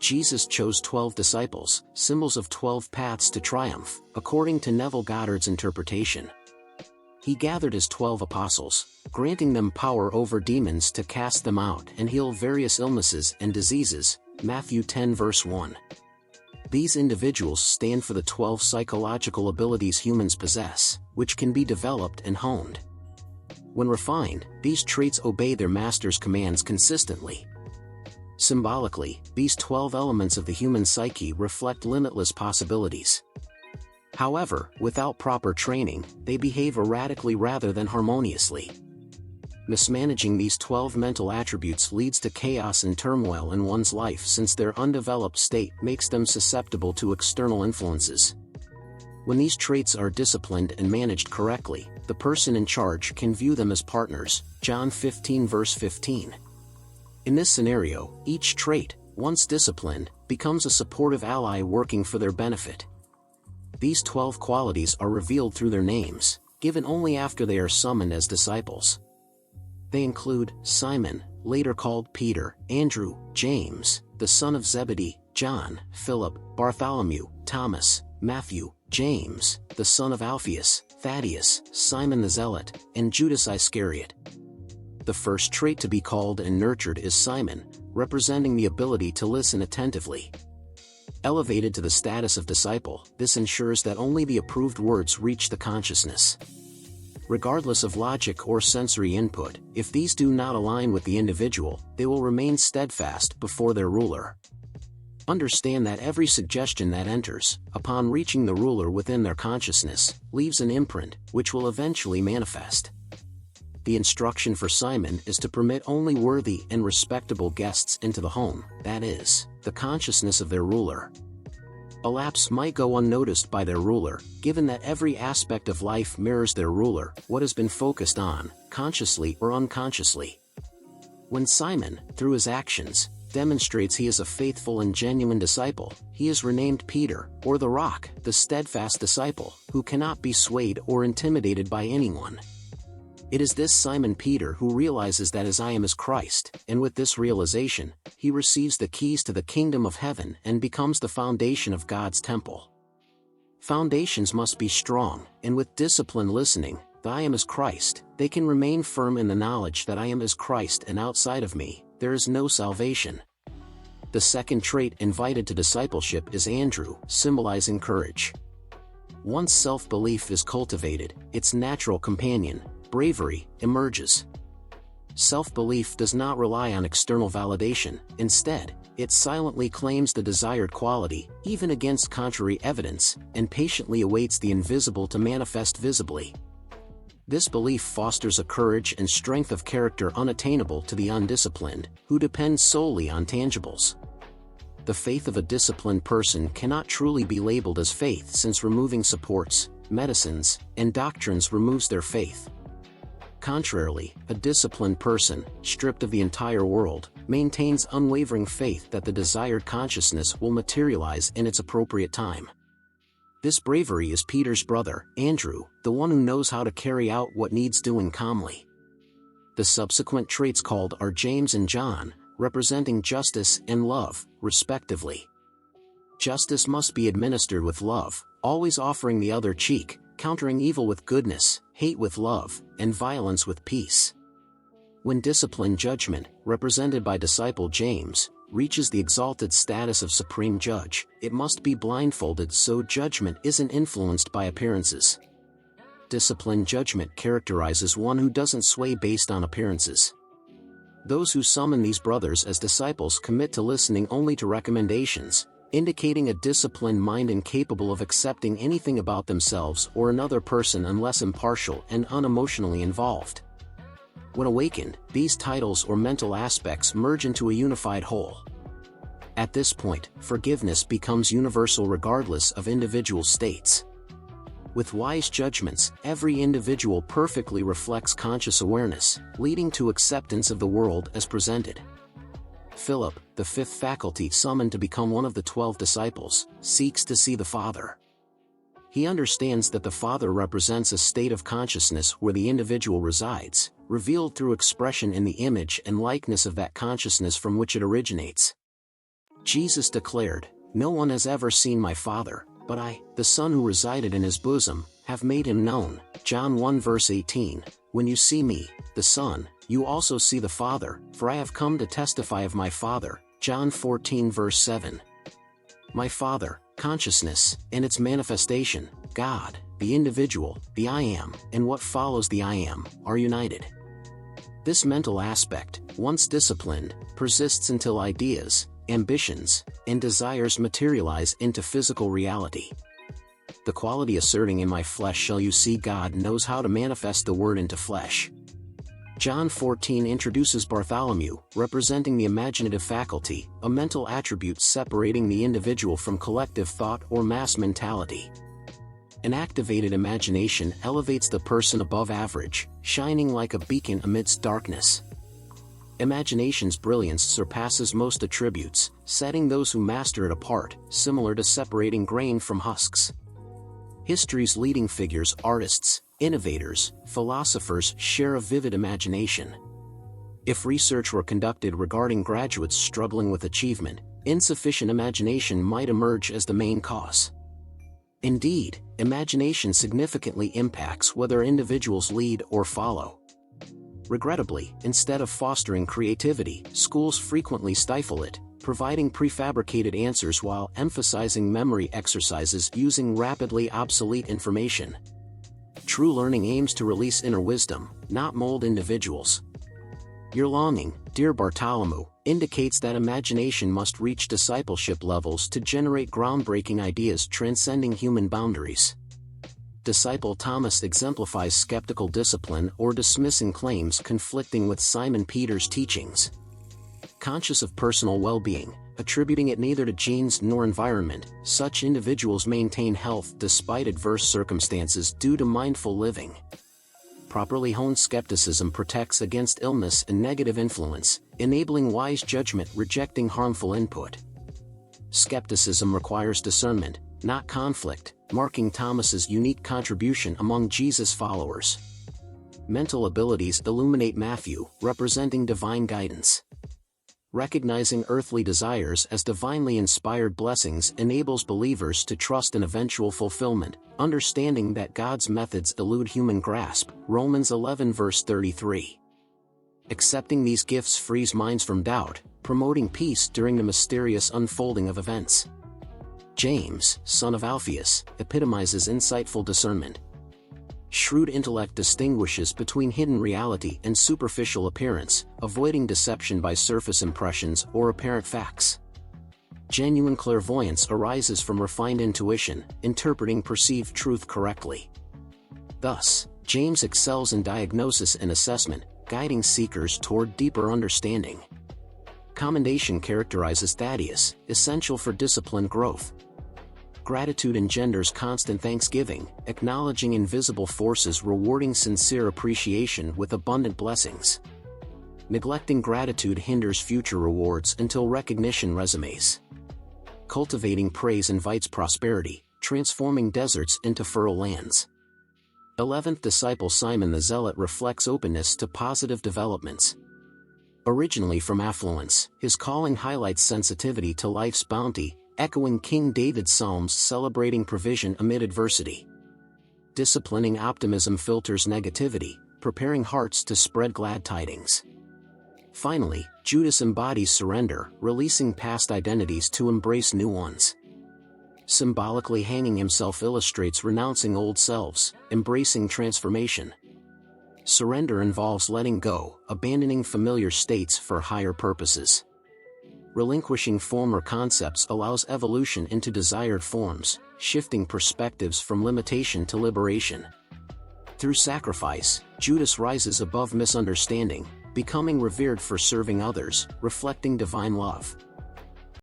Jesus chose 12 disciples, symbols of 12 paths to triumph, according to Neville Goddard's interpretation. He gathered his 12 apostles, granting them power over demons to cast them out and heal various illnesses and diseases, Matthew 10 verse 1. These individuals stand for the 12 psychological abilities humans possess, which can be developed and honed. When refined, these traits obey their master's commands consistently. Symbolically, these 12 elements of the human psyche reflect limitless possibilities. However, without proper training, they behave erratically rather than harmoniously. Mismanaging these 12 mental attributes leads to chaos and turmoil in one's life, since their undeveloped state makes them susceptible to external influences. When these traits are disciplined and managed correctly, the person in charge can view them as partners, John 15 verse 15. In this scenario, each trait, once disciplined, becomes a supportive ally working for their benefit. These 12 qualities are revealed through their names, given only after they are summoned as disciples. They include Simon, later called Peter; Andrew, James, the son of Zebedee; John, Philip, Bartholomew, Thomas, Matthew, James, the son of Alphaeus, Thaddeus, Simon the Zealot, and Judas Iscariot. The first trait to be called and nurtured is Simon, representing the ability to listen attentively. Elevated to the status of disciple, this ensures that only the approved words reach the consciousness. Regardless of logic or sensory input, if these do not align with the individual, they will remain steadfast before their ruler. Understand that every suggestion that enters, upon reaching the ruler within their consciousness, leaves an imprint, which will eventually manifest. The instruction for Simon is to permit only worthy and respectable guests into the home, that is, the consciousness of their ruler. A lapse might go unnoticed by their ruler, given that every aspect of life mirrors their ruler, what has been focused on, consciously or unconsciously. When Simon, through his actions, demonstrates he is a faithful and genuine disciple, he is renamed Peter, or the Rock, the steadfast disciple, who cannot be swayed or intimidated by anyone. It is this Simon Peter who realizes that his I am is Christ, and with this realization, he receives the keys to the kingdom of heaven and becomes the foundation of God's temple. Foundations must be strong, and with disciplined listening, the I am is Christ, they can remain firm in the knowledge that I am is Christ, and outside of me, there is no salvation. The second trait invited to discipleship is Andrew, symbolizing courage. Once self-belief is cultivated, its natural companion, bravery, emerges. Self-belief does not rely on external validation; instead, it silently claims the desired quality, even against contrary evidence, and patiently awaits the invisible to manifest visibly. This belief fosters a courage and strength of character unattainable to the undisciplined, who depend solely on tangibles. The faith of a disciplined person cannot truly be labeled as faith, since removing supports, medicines, and doctrines removes their faith. Contrarily, a disciplined person, stripped of the entire world, maintains unwavering faith that the desired consciousness will materialize in its appropriate time. This bravery is Peter's brother, Andrew, the one who knows how to carry out what needs doing calmly. The subsequent traits called are James and John, representing justice and love, respectively. Justice must be administered with love, always offering the other cheek, countering evil with goodness, hate with love, and violence with peace. When disciplined judgment, represented by disciple James, reaches the exalted status of supreme judge, it must be blindfolded so judgment isn't influenced by appearances. Disciplined judgment characterizes one who doesn't sway based on appearances. Those who summon these brothers as disciples commit to listening only to recommendations, indicating a disciplined mind incapable of accepting anything about themselves or another person unless impartial and unemotionally involved. When awakened, these titles or mental aspects merge into a unified whole. At this point, forgiveness becomes universal regardless of individual states. With wise judgments, every individual perfectly reflects conscious awareness, leading to acceptance of the world as presented. Philip, the fifth faculty summoned to become one of the 12 disciples, seeks to see the Father. He understands that the Father represents a state of consciousness where the individual resides, revealed through expression in the image and likeness of that consciousness from which it originates. Jesus declared, "No one has ever seen my Father, but I, the Son who resided in his bosom, have made him known." John 1 verse 18, "When you see me, the Son, you also see the Father, for I have come to testify of my Father." John 14 verse 7. My Father, consciousness, and its manifestation, God, the individual, the I Am, and what follows the I Am, are united. This mental aspect, once disciplined, persists until ideas, ambitions, and desires materialize into physical reality. The quality asserting, "In my flesh shall you see God," knows how to manifest the word into flesh. John 14 introduces Bartholomew, representing the imaginative faculty, a mental attribute separating the individual from collective thought or mass mentality. An activated imagination elevates the person above average, shining like a beacon amidst darkness. Imagination's brilliance surpasses most attributes, setting those who master it apart, similar to separating grain from husks. History's leading figures, artists, innovators, philosophers, share a vivid imagination. If research were conducted regarding graduates struggling with achievement, insufficient imagination might emerge as the main cause. Indeed, imagination significantly impacts whether individuals lead or follow. Regrettably, instead of fostering creativity, schools frequently stifle it, providing prefabricated answers while emphasizing memory exercises using rapidly obsolete information. True learning aims to release inner wisdom, not mold individuals. Your longing, dear Bartholomew, indicates that imagination must reach discipleship levels to generate groundbreaking ideas transcending human boundaries. Disciple Thomas exemplifies skeptical discipline or dismissing claims conflicting with Simon Peter's teachings. Conscious of personal well-being, attributing it neither to genes nor environment, such individuals maintain health despite adverse circumstances due to mindful living. Properly honed skepticism protects against illness and negative influence, enabling wise judgment, rejecting harmful input. Skepticism requires discernment, not conflict, marking Thomas's unique contribution among Jesus' followers. Mental abilities illuminate Matthew, representing divine guidance. Recognizing earthly desires as divinely inspired blessings enables believers to trust in eventual fulfillment, understanding that God's methods elude human grasp. Romans 11 verse 33. Accepting these gifts frees minds from doubt, promoting peace during the mysterious unfolding of events. James, son of Alphaeus, epitomizes insightful discernment. Shrewd intellect distinguishes between hidden reality and superficial appearance, avoiding deception by surface impressions or apparent facts. Genuine clairvoyance arises from refined intuition, interpreting perceived truth correctly. Thus, James excels in diagnosis and assessment, guiding seekers toward deeper understanding. Commendation characterizes Thaddeus, essential for disciplined growth. Gratitude engenders constant thanksgiving, acknowledging invisible forces rewarding sincere appreciation with abundant blessings. Neglecting gratitude hinders future rewards until recognition resumes. Cultivating praise invites prosperity, transforming deserts into fertile lands. 11th disciple Simon the Zealot reflects openness to positive developments. Originally from affluence, his calling highlights sensitivity to life's bounty, echoing King David's Psalms celebrating provision amid adversity. Disciplining optimism filters negativity, preparing hearts to spread glad tidings. Finally, Judas embodies surrender, releasing past identities to embrace new ones. Symbolically hanging himself illustrates renouncing old selves, embracing transformation. Surrender involves letting go, abandoning familiar states for higher purposes. Relinquishing former concepts allows evolution into desired forms, shifting perspectives from limitation to liberation. Through sacrifice, Judas rises above misunderstanding, becoming revered for serving others, reflecting divine love.